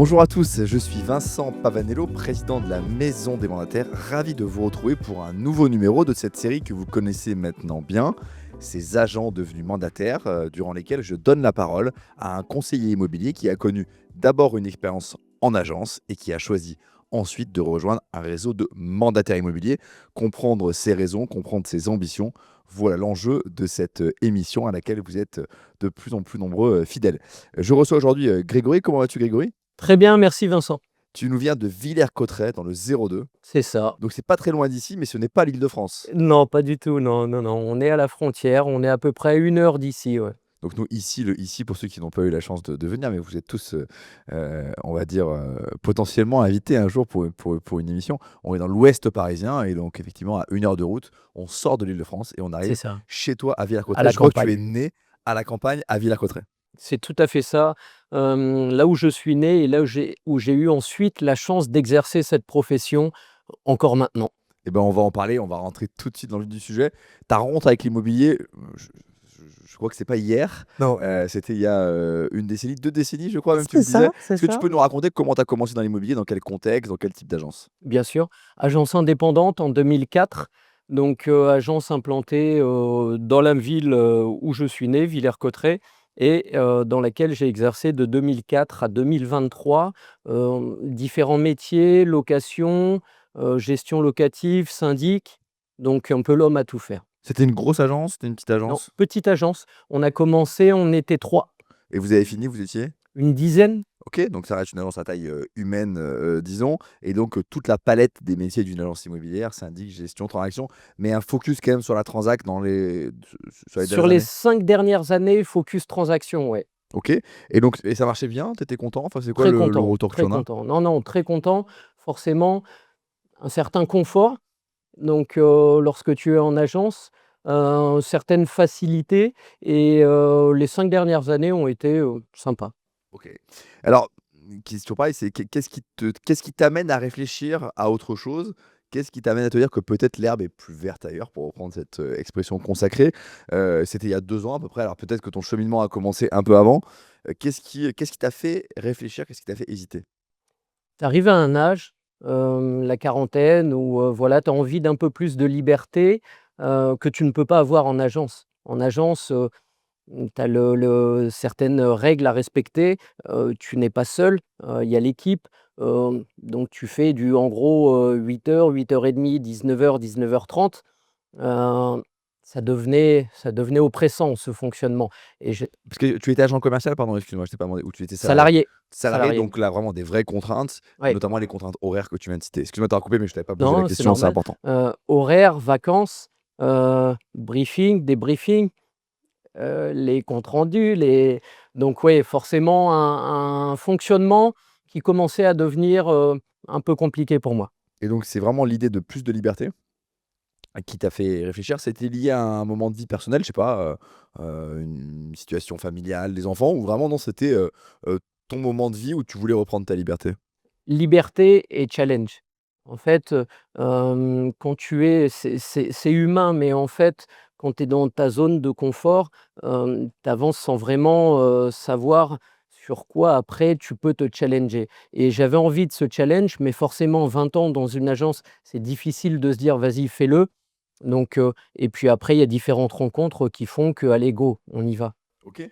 Bonjour à tous, je suis Vincent Pavanello, président de la Maison des Mandataires, ravi de vous retrouver pour un nouveau numéro de cette série que vous connaissez maintenant bien, ces agents devenus mandataires, durant lesquels je donne la parole à un conseiller immobilier qui a connu d'abord une expérience en agence et qui a choisi ensuite de rejoindre un réseau de mandataires immobiliers, comprendre ses raisons, comprendre ses ambitions. Voilà l'enjeu de cette émission à laquelle vous êtes de plus en plus nombreux fidèles. Je reçois aujourd'hui Grégory. Comment vas-tu, Grégory? Très bien, merci Vincent. Tu nous viens de Villers-Cotterêts dans le 02, C'est ça. donc c'est pas très loin d'ici, mais ce n'est pas l'Île-de-France. Non, pas du tout, non, non, non, on est à la frontière, on est à peu près à 1 heure d'ici, ouais. Donc nous ici, ici pour ceux qui n'ont pas eu la chance de venir, mais vous êtes tous, on va dire, potentiellement invités un jour pour une émission. On est dans l'ouest parisien et donc effectivement à 1 heure de route, on sort de l'Île-de-France et on C'est arrive ça, chez toi à à Villers-Cotterêts. la Je crois que tu es campagne. né à la campagne à Villers-Cotterêts. C'est tout à fait ça. Là où je suis né et là où j'ai eu ensuite la chance d'exercer cette profession, encore maintenant. Eh ben, on va en parler, on va rentrer tout de suite dans le vif du sujet. Ta rencontre avec l'immobilier, je crois que c'est pas hier, Non. c'était il y a, 1 décennie, 2 décennies, je crois même, tu C'est me disais. ça, c'est Est-ce que tu ça. peux nous raconter comment tu as commencé dans l'immobilier, dans quel contexte, dans quel type d'agence? Bien sûr. Agence indépendante en 2004, donc agence implantée, dans la ville, où je suis né, Villers-Cotterêts et dans laquelle j'ai exercé de 2004 à 2023, différents métiers, location, gestion locative, syndic, donc un peu l'homme à tout faire. C'était une grosse agence? C'était une petite Non, agence? petite agence, on a commencé, on était 3, Et vous avez fini, vous étiez? une dizaine. OK, donc ça reste une agence à taille, humaine, disons, et donc toute la palette des métiers d'une agence immobilière, syndic, gestion, transaction, mais un focus quand même sur la transac dans les sur les Sur dernières les années? 5 dernières années, focus transaction, ouais. OK, et donc et ça marchait bien? Tu étais content? Enfin, c'est quoi Très le content, retour que tu très en as? content. Non, non, très content. Forcément, un certain confort. Donc, lorsque tu es en agence, certaines facilités et les 5 dernières années ont été, sympas. OK. Alors, question pareille, c'est qu'est-ce qui t'amène à réfléchir à autre chose? Qu'est-ce qui t'amène à te dire que peut-être l'herbe est plus verte ailleurs, pour reprendre cette, expression consacrée? C'était il y a 2 ans à peu près, alors peut-être que ton cheminement a commencé un peu avant. Qu'est-ce qui t'a fait réfléchir? Qu'est-ce qui t'a fait hésiter? Tu arrives à un âge, la quarantaine où, voilà, tu as envie d'un peu plus de liberté, que tu ne peux pas avoir en agence. En agence, tu as certaines règles à respecter, tu n'es pas seul, il y a l'équipe, donc tu fais en gros, 8 heures, 8h30, 19h, 19h30. Heu, ça devenait oppressant ce fonctionnement et j'ai Parce que tu étais agent commercial, pardon, excuse-moi, je t'ai pas demandé, ou tu étais salarié, salarié, salarié, donc là, vraiment des vraies contraintes, ouais, notamment les contraintes horaires que tu viens de citer. Excuse-moi de t'avoir coupé, mais je t'avais pas posé la non, c'est question, c'est normal. important. Horaires, vacances, briefing, débriefing, les comptes rendus, donc ouais, forcément un fonctionnement qui commençait à devenir, un peu compliqué pour moi. Et donc c'est vraiment l'idée de plus de liberté qui t'a fait réfléchir? C'était lié à un moment de vie personnel, je sais pas, une situation familiale, des enfants, ou vraiment non, c'était, ton moment de vie où tu voulais reprendre ta liberté? Liberté et challenge. En fait, quand tu es c'est humain, mais en fait, quand tu es dans ta zone de confort, tu avances sans vraiment, savoir sur quoi après tu peux te challenger et j'avais envie de ce challenge, mais forcément 20 ans dans une agence, c'est difficile de se dire: «Vas-y, fais-le». Donc et puis après il y a différentes rencontres qui font que: «Allez go, on y va». OK.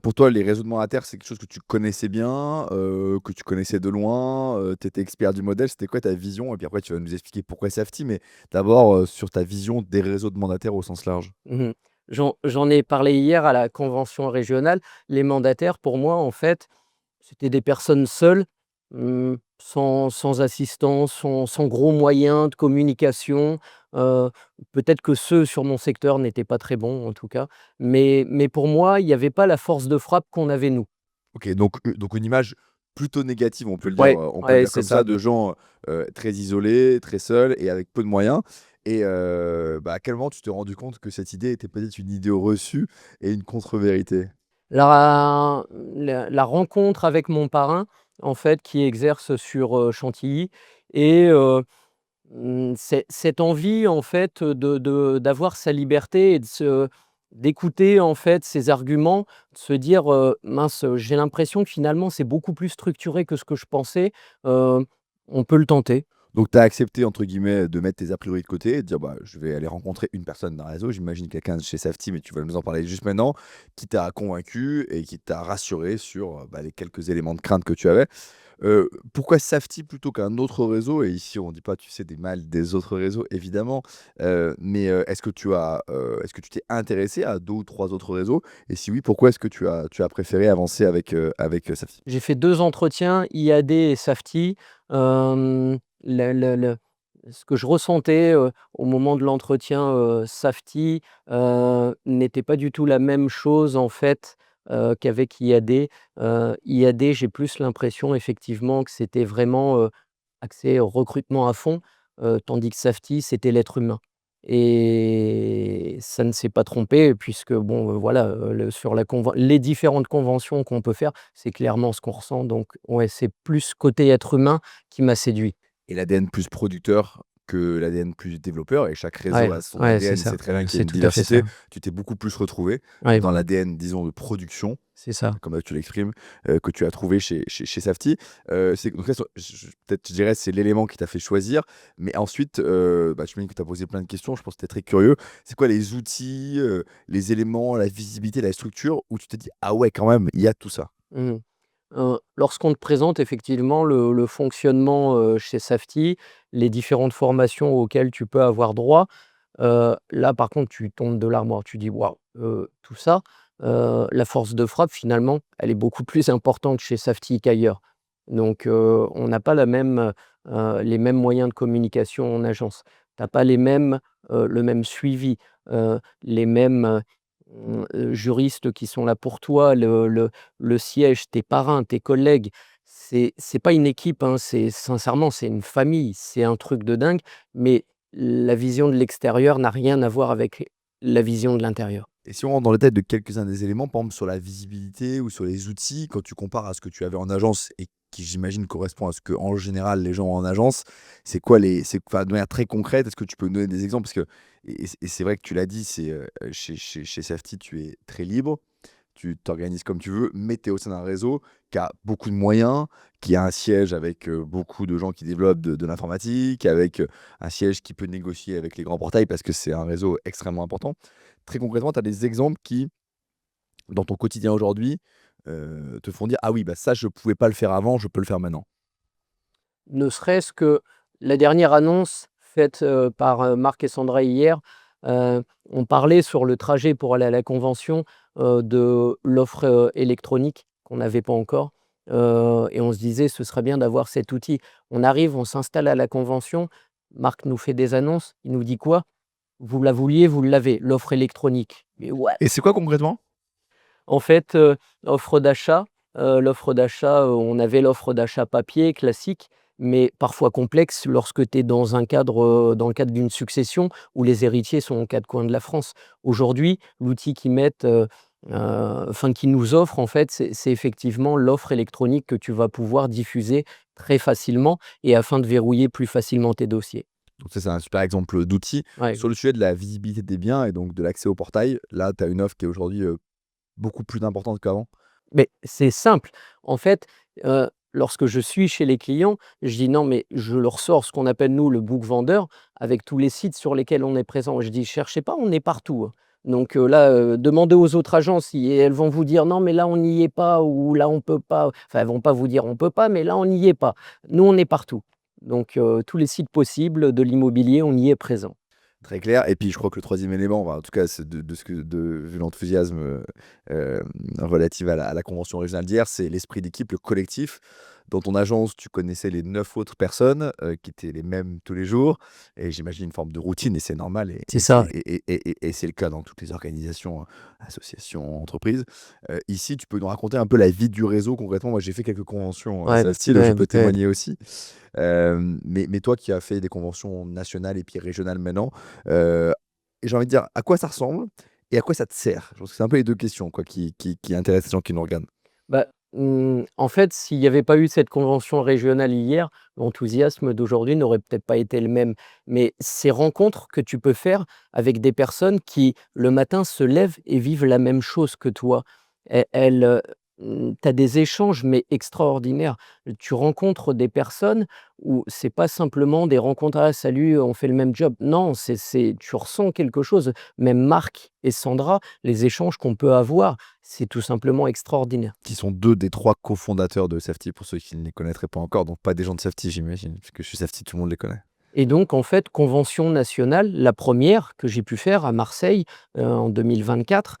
Pour toi, les réseaux de mandataires, c'est quelque chose que tu connaissais bien, que tu connaissais de loin, tu étais expert du modèle. C'était quoi ta vision? Et puis après, tu vas nous expliquer pourquoi Safety, mais d'abord, sur ta vision des réseaux de mandataires au sens large. Mmh. J'en ai parlé hier à la convention régionale. Les mandataires, pour moi, en fait, c'était des personnes seules, sans assistance, sans gros moyens de communication. Heu, Peut-être que ceux sur mon secteur n'étaient pas très bons, en tout cas, mais pour moi, il y avait pas la force de frappe qu'on avait nous. OK, donc une image plutôt négative, Ouais, on peut le ouais, dire c'est comme ça, ça. de gens, très isolés, très seuls et avec peu de moyens. Et bah, à quel moment tu t'es rendu compte que cette idée était peut-être une idée reçue et une contre-vérité? La rencontre avec mon parrain, en fait, qui exerce sur, Chantilly et cette envie en fait, d'avoir sa liberté et d'écouter en fait ces arguments, de se dire, «Mince, j'ai l'impression que finalement c'est beaucoup plus structuré que ce que je pensais, heu, on peut le tenter». Donc tu as accepté entre guillemets de mettre tes a priori de côté et de dire: «Bah, je vais aller rencontrer une personne d'un réseau», j'imagine quelqu'un de chez Safety, mais tu vas nous en parler juste maintenant, qui t'a convaincu et qui t'a rassuré sur, bah, les quelques éléments de crainte que tu avais. Pourquoi Safety plutôt qu'un autre réseau? Et ici, on ne dit pas, tu sais, des mal des autres réseaux évidemment, mais est-ce que tu t'es intéressé à 2 ou 3 autres réseaux? Et si oui, pourquoi est-ce que tu as préféré avancer avec Safety? J'ai fait 2 entretiens, IAD et Safety. Le ce que je ressentais, au moment de l'entretien, Safety, n'était pas du tout la même chose en fait, qu'avec IAD. IAD, j'ai plus l'impression effectivement que c'était vraiment, axé au recrutement à fond, tandis que Safety, c'était l'être humain et ça ne s'est pas trompé puisque bon, voilà, le sur la conven les différentes conventions qu'on peut faire, c'est clairement ce qu'on ressent donc ouais, c'est plus côté être humain qui m'a séduit. Et l'ADN plus producteur que l'ADN plus développeur et chaque réseau Ouais, a son ouais, c'est ADN, ça, c'est très bien qu'il y ait c'est une tout à fait diversité. ça. Tu t'es beaucoup plus retrouvé Ouais, dans l'ADN, disons, de production, c'est ça. comme tu l'exprimes, que tu as trouvé chez Safety. C'est donc ça, je peut-être je dirais c'est l'élément qui t'a fait choisir, mais ensuite, bah, j'imagine que tu as posé plein de questions, je pense que tu es très curieux. C'est quoi les outils, les éléments, la visibilité, la structure où tu t'es dit: «Ah ouais, quand même, il y a tout ça»? Mmh. Lorsqu'on te présente effectivement le fonctionnement, chez Safety, les différentes formations auxquelles tu peux avoir droit, là par contre tu tombes de l'armoire. Tu dis: «Waouh, tout ça», la force de frappe finalement, elle est beaucoup plus importante chez Safety qu'ailleurs. Donc on n'a pas les mêmes moyens de communication en agence. Tu as pas le même suivi, les mêmes, juristes qui sont là pour toi, le siège, tes parrains, tes collègues. C'est pas une équipe, hein, c'est sincèrement, c'est une famille, c'est un truc de dingue, mais la vision de l'extérieur n'a rien à voir avec la vision de l'intérieur. Et si on rentre dans le détail de quelques-uns des éléments, par exemple sur la visibilité ou sur les outils, quand tu compares à ce que tu avais en agence et qui j'imagine correspond à ce que en général les gens ont en agence, c'est quoi enfin, de manière très concrète, est-ce que tu peux nous donner des exemples? Parce que et c'est vrai que tu l'as dit, chez Safety, tu es très libre, tu t'organises comme tu veux, mais tu es au sein d'un réseau qui a beaucoup de moyens, qui a un siège avec, beaucoup de gens qui développent de l'informatique, avec, un siège qui peut négocier avec les grands portails parce que c'est un réseau extrêmement important. Très concrètement, tu as des exemples qui, dans ton quotidien aujourd'hui, te font dire: «Ah oui, bah, ça, je pouvais pas le faire avant, je peux le faire maintenant». Ne serait-ce que la dernière annonce faite, par, Marc et Sandra hier, on parlait sur le trajet pour aller à la convention, de l'offre, électronique qu'on n'avait pas encore, et on se disait: «Ce serait bien d'avoir cet outil». On arrive, on s'installe à la convention, Marc nous fait des annonces, il nous dit quoi? «Vous la vouliez, vous l'avez, l'offre électronique». Mais ouais! Et c'est quoi concrètement? En fait, offre d'achat, on avait l'offre d'achat papier classique, mais parfois complexe lorsque tu es dans le cadre d'une succession où les héritiers sont aux 4 coins de la France. Aujourd'hui, l'outil qu'ils mettent, enfin qu'ils nous offrent en fait, c'est effectivement l'offre électronique que tu vas pouvoir diffuser très facilement et afin de verrouiller plus facilement tes dossiers. Donc ça, c'est un super exemple d'outil. Ouais. Sur le sujet de la visibilité des biens et donc de l'accès au portail, là, tu as une offre qui est aujourd'hui, beaucoup plus importante qu'avant? Mais c'est simple. En fait, lorsque je suis chez les clients, je dis: «Non, mais» je leur sors ce qu'on appelle nous le book vendeur avec tous les sites sur lesquels on est présent. Je dis: «Cherchez pas, on est partout, hein». Donc là, demandez aux autres agences si elles vont vous dire: «Non, mais là, on n'y est pas» ou «Là, on peut pas». Enfin, elles vont pas vous dire: «On peut pas», mais là, on n'y est pas. Nous, on est partout. Donc tous les sites possibles de l'immobilier, on y est présent. Très clair. Et puis je crois que le troisième élément, enfin, en tout cas, c'est de ce que vu l'enthousiasme, relatif à la convention régionale d'hier, c'est l'esprit d'équipe, le collectif. Dans ton agence, tu connaissais les 9 autres personnes, qui étaient les mêmes tous les jours et j'imagine une forme de routine et c'est normal C'est ça. et c'est le cas dans toutes les organisations, associations, entreprises. Ici, tu peux nous raconter un peu la vie du réseau concrètement? Moi, j'ai fait quelques conventions, Ouais, Safety, donc je ouais, peux ouais. témoigner aussi. Mais toi qui as fait des conventions nationales et puis régionales maintenant, heu et j'ai envie de dire, à quoi ça ressemble et à quoi ça te sert? Je pense que c'est un peu les 2 questions quoi qui intéressent les gens qui nous regardent. Bah, En fait, s'il n'y avait pas eu cette convention régionale hier, l'enthousiasme d'aujourd'hui n'aurait peut-être pas été le même. Mais ces rencontres que tu peux faire avec des personnes qui, le matin, se lèvent et vivent la même chose que toi, tu as des échanges, mais extraordinaires. Tu rencontres des personnes où c'est pas simplement des rencontres: «Ah salut, on fait le même job». Non, tu ressens quelque chose. Même Marc et Sandra, les échanges qu'on peut avoir, c'est tout simplement extraordinaire. Qui sont 2 des 3 cofondateurs de Safety, pour ceux qui ne les connaîtraient pas encore, donc pas des gens de Safety, j'imagine, parce que chez Safety, tout le monde les connaît. Et donc en fait, convention nationale, la première que j'ai pu faire à Marseille, en 2024,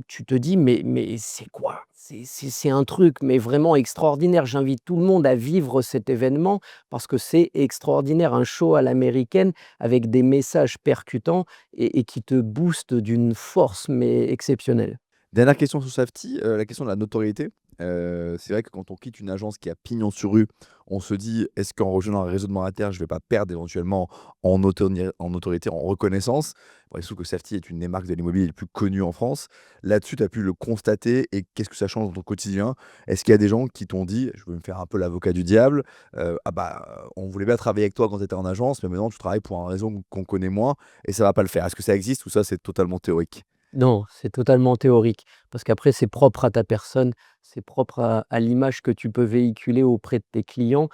tu te dis: «Mais c'est quoi?» C'est un truc, mais vraiment extraordinaire. J'invite tout le monde à vivre cet événement parce que c'est extraordinaire. Un show à l'américaine avec des messages percutants et qui te boostent d'une force, mais exceptionnelle. Dernière question sur Safety, la question de la notoriété. C'est vrai que quand on quitte une agence qui a pignon sur rue, on se dit: «Est-ce qu'en rejoignant un réseau de mandataires, je vais pas perdre éventuellement en notoriété, en reconnaissance?» Bon, il se trouve que Safety est une des marques de l'immobilier les plus connues en France. Là-dessus, tu as pu le constater et qu'est-ce que ça change dans ton quotidien? Est-ce qu'il y a des gens qui t'ont dit, je veux me faire un peu l'avocat du diable: «Ah bah, on voulait bien travailler avec toi quand tu étais en agence, mais maintenant tu travailles pour un réseau qu'on connaît moins et ça va pas le faire». Est-ce que ça existe ou ça, c'est totalement théorique? Non, c'est totalement théorique parce qu'après c'est propre à ta personne, c'est propre à l'image que tu peux véhiculer auprès de tes clients,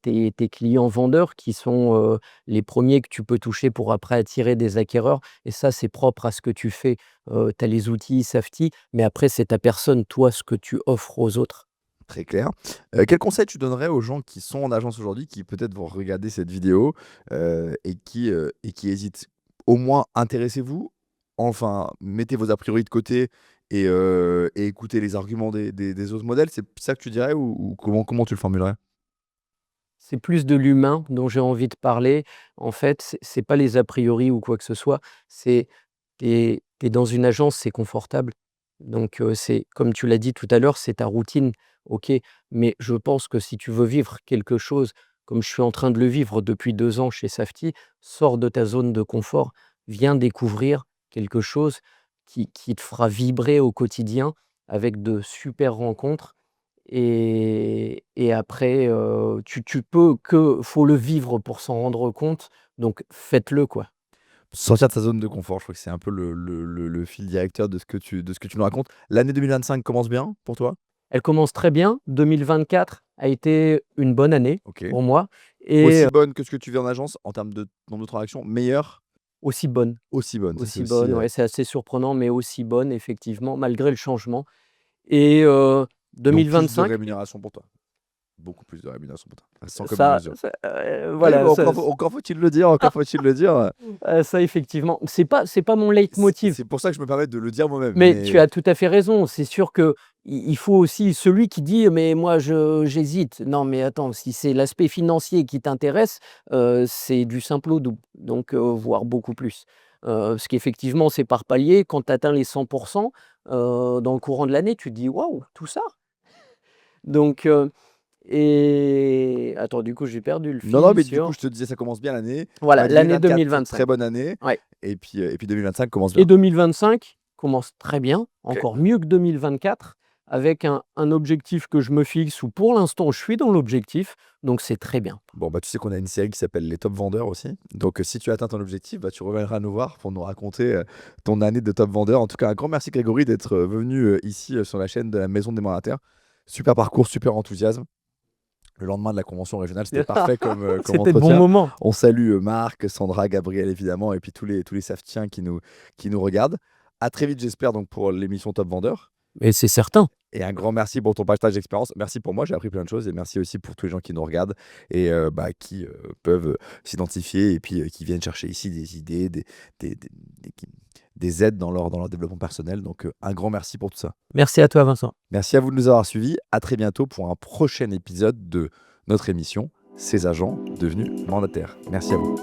tes clients vendeurs qui sont, les premiers que tu peux toucher pour après attirer des acquéreurs et ça, c'est propre à ce que tu fais. Tu as les outils Safety, mais après c'est ta personne, toi, ce que tu offres aux autres. Très clair. Quel conseil tu donnerais aux gens qui sont en agence aujourd'hui, qui peut-être vont regarder cette vidéo, et qui hésitent? Au moins intéressez-vous, enfin, mettez vos a priori de côté et écoutez les arguments des autres modèles, c'est ça que tu dirais ou comment tu le formulerais? C'est plus de l'humain dont j'ai envie de parler. En fait, c'est pas les a priori ou quoi que ce soit, c'est tu es dans une agence, c'est confortable. Donc, c'est comme tu l'as dit tout à l'heure, c'est ta routine, OK. Mais je pense que si tu veux vivre quelque chose comme je suis en train de le vivre depuis 2 ans chez Safety, sors de ta zone de confort, viens découvrir quelque chose qui te fera vibrer au quotidien avec de super rencontres et après, tu peux que faut le vivre pour s'en rendre compte, donc faites-le, quoi. Sortir de sa zone de confort, je crois que c'est un peu le fil directeur de ce que tu nous racontes. L'année 2025 commence bien pour toi? Elle commence très bien. 2024 a été une bonne année OK. pour moi et Aussi bonne que ce que tu vis en agence en termes de nombre de transactions? Meilleure? aussi bonne. Aussi bonne, ça c'est Aussi aussi, bonne, ouais, c'est assez surprenant, mais aussi bonne effectivement, malgré le changement et donc plus de 2025, rémunération pour toi? Beaucoup plus de rémunération pour toi. Sans commune ça mesure. ça, Oui, bah, voilà, ça encore faut-il le dire, encore faut-il le dire. ça effectivement, c'est pas mon C'est leitmotiv. c'est pour ça que je me permets de le dire moi-même, Mais tu mais as tout à fait raison. C'est sûr que il faut aussi celui qui dit: «Mais moi j'hésite». Non, mais attends, si c'est l'aspect financier qui t'intéresse, c'est du simple au double, donc voire beaucoup plus. Parce qu'effectivement, c'est par palier. Quand tu atteins les 100 dans le courant de l'année, tu te dis: «Waouh, tout ça?» donc et attends, du coup, j'ai perdu le non, non, fil mais du coup, sur je te disais ça commence bien l'année. Tu voilà, m'as dit l'année 2024, très 2025. bonne année Ouais. et puis 2025 commence Et bien. 2025 commence très bien, OK. encore mieux que 2024, avec un objectif que je me fixe où pour l'instant je suis dans l'objectif, donc c'est très bien. Bon, bah, tu sais qu'on a une série qui s'appelle Les Top Vendeurs aussi. Donc, si tu atteins ton objectif, bah, tu reviendras nous voir pour nous raconter, ton année de top vendeur. En tout cas, un grand merci Grégory d'être, venu, ici, sur la chaîne de la Maison des Mandataires. Super parcours, super enthousiasme. Le lendemain de la convention régionale, c'était parfait comme C'était le bon entretien. moment. On salue, Marc, Sandra, Gabriel évidemment et puis tous les Saftiens qui nous regardent. À très vite j'espère donc pour l'émission Top Vendeur Mais c'est certain. et un grand merci pour ton partage d'expérience. Merci pour moi, j'ai appris plein de choses et merci aussi pour tous les gens qui nous regardent et bah, qui, peuvent, s'identifier et puis, qui viennent chercher ici des idées, des aides dans leur développement personnel donc, un grand merci pour tout ça. Merci à toi Vincent. Merci à vous de nous avoir suivis. À très bientôt pour un prochain épisode de notre émission Ces agents devenus mandataires. Merci à vous.